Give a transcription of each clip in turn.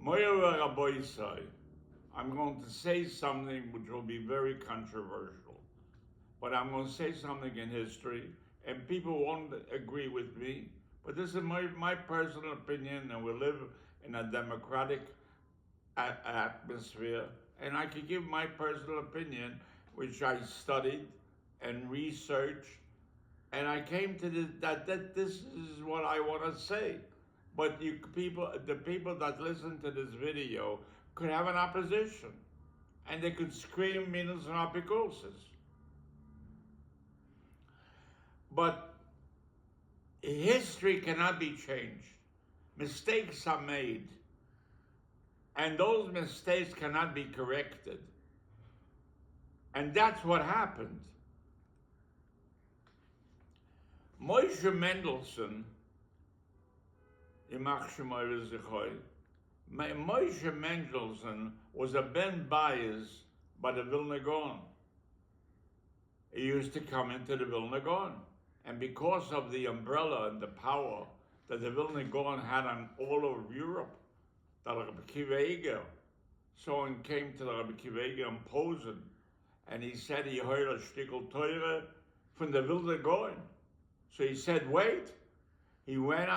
Moira Raboisai, I'm going to say something which will be very controversial, but I'm going to say something in history, and people won't agree with me, but this is my personal opinion, and we live in a democratic atmosphere, and I can give my personal opinion, which I studied and researched, and I came to that this is what I want to say. But the people that listen to this video could have an opposition, and they could scream minus and apicursus. But history cannot be changed. Mistakes are made, and those mistakes cannot be corrected. And that's what happened. Moshe Mendelssohn, Moshe Mendelssohn was a Ben Bias by the Vilna Gaon. He used to come into the Vilna Gaon. And because of the umbrella and the power that the Vilna Gaon had on all over Europe, that Rabbi Akiva Eiger, someone came to the Rabbi Akiva Eiger in Posen, and he said he heard a shtickle Torah from the Vilna Gaon. So he said, wait. He went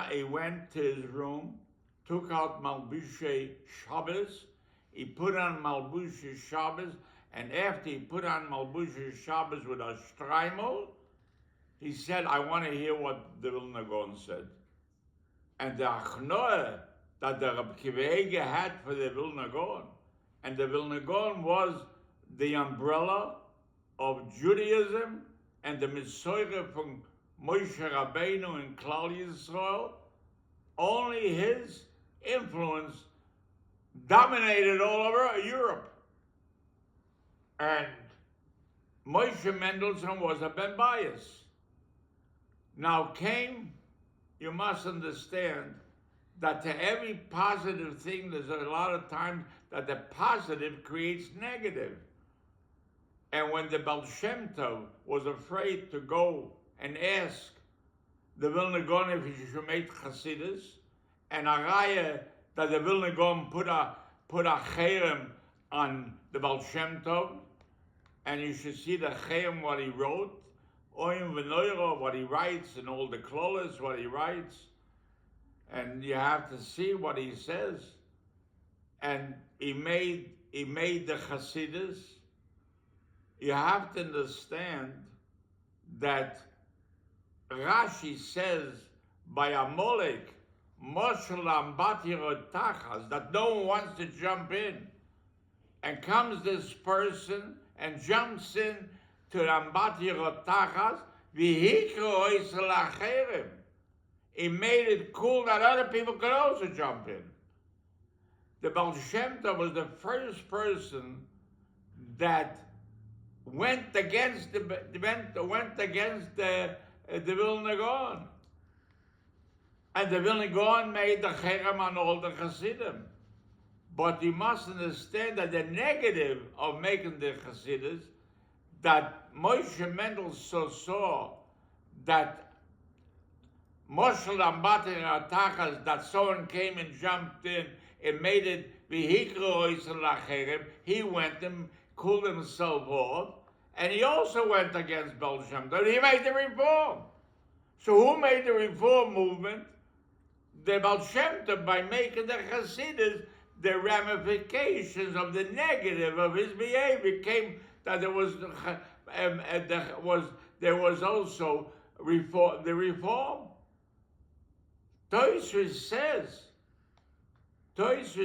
to his room, took out Malbushe Shabbos, he put on Malbushe Shabbos, and after he put on Malbushe Shabbos with a streimel, he said, I want to hear what the Vilna Gaon said. And the achnoah that the Rabbi Akiva Eiger had for the Vilna Gaon, and the Vilna Gaon was the umbrella of Judaism and the Messiah from Moshe Rabbeinu and Klal Yisrael. Only his influence dominated all over Europe. And Moshe Mendelssohn was a Ben Bias. Now you must understand that to every positive thing, there's a lot of times that the positive creates negative. And when the Baal Shem Tov was afraid to go and ask the Vilna Gaon if he should make Hasidus, and a raya that the Vilna Gaon put a cherem on the Baal Shem Tov, and you should see the cherem what he wrote, Oyim V'Noiro, what he writes, and all the klolas what he writes, and you have to see what he says. And he made the Hasidus. You have to understand that Rashi says by Amalek, Moshel Ambatir Tachas, that no one wants to jump in. And comes this person and jumps in to Ambatir Tachas, Vihikro Oisel Acherem. He made it cool that other people could also jump in. The Baal Shem Tov was the first person that went against the Vilna Gaon. And the Vilna Gaon made the cherem on all the Hasidim. But you must understand that the negative of making the Hasidus, that Moshe Mendelssohn saw that Moshe Lambatin Atachas, that someone came and jumped in and made it Vihikro Oisel Acherem, he went and cooled himself off, and he also went against Baal Shem Tov. He made the reform. So who made the reform movement? The Baal Shem Tov, by making the Hasidus, the ramifications of the negative of his behavior came that there was also reform. The reform. Tosfos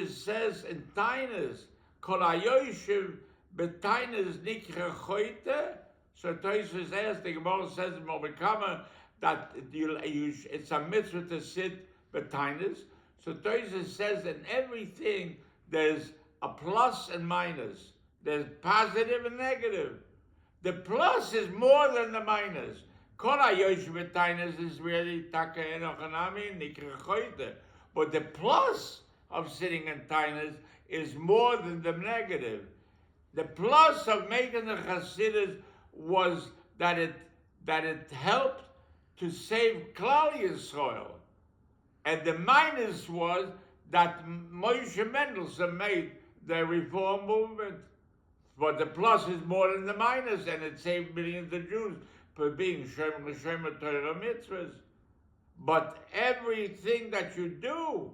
says in Tainas, Kol Hayoshev B'Tainas Nikra Choyte. So Tosfos says, the Gemara says in Mobekama that it's a mitzvah to sit B'Tainas. So Tosfos says in everything there's a plus and minus. There's positive and negative. The plus is more than the minus. Kol Hayoshev B'Tainas is really Taka Enochanami Nikra Choyte. But the plus of sitting in Tainas is more than the negative. The plus of making the Hasidus was that it helped to save Klal Yisrael. And the minus was that Moshe Mendelssohn made the reform movement. But the plus is more than the minus, and it saved millions of Jews for being Shomer Torah mitzvahs. But everything that you do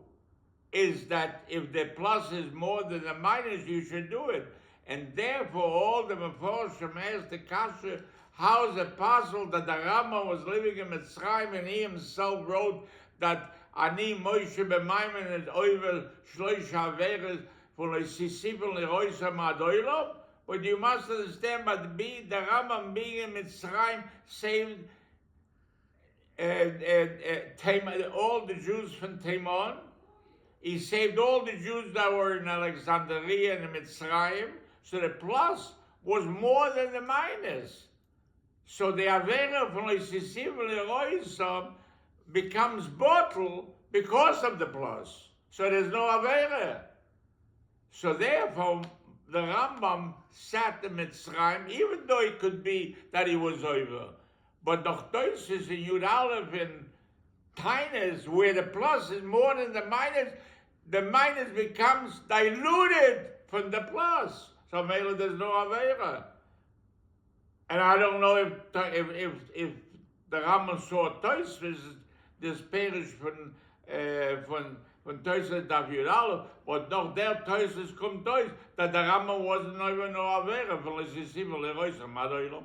is that if the plus is more than the minus, you should do it. And therefore, all the Meforshim asked the Kasha, how is it possible that the Rambam was living in Mitzrayim and he himself wrote that Ani Moshe b'Maimon is Oivel Shloisha Averes for Sisibel Leroisa Madoilov? But you must understand, but the Rambam being in Mitzrayim saved all the Jews from Timon. He saved all the Jews that were in Alexandria and Mitzrayim. So the plus was more than the minus. So the Avera from Sisibel Leroisa becomes bottle because of the plus. So there's no Avera. So therefore, the Rambam sat in Mitzrayim, even though it could be that he was over. But the Tosis in Yud Aleph and Tainus, where the plus is more than the minus becomes diluted from the plus. So maybe there's no Avera. And I don't know if the Rambam saw Tosis, this parish from Tosis Daf Yud Aleph, but noch der Tosis kommt Tosis, that the Rambam wasn't even no Avera, von Sisibel Leroisa Madoilom.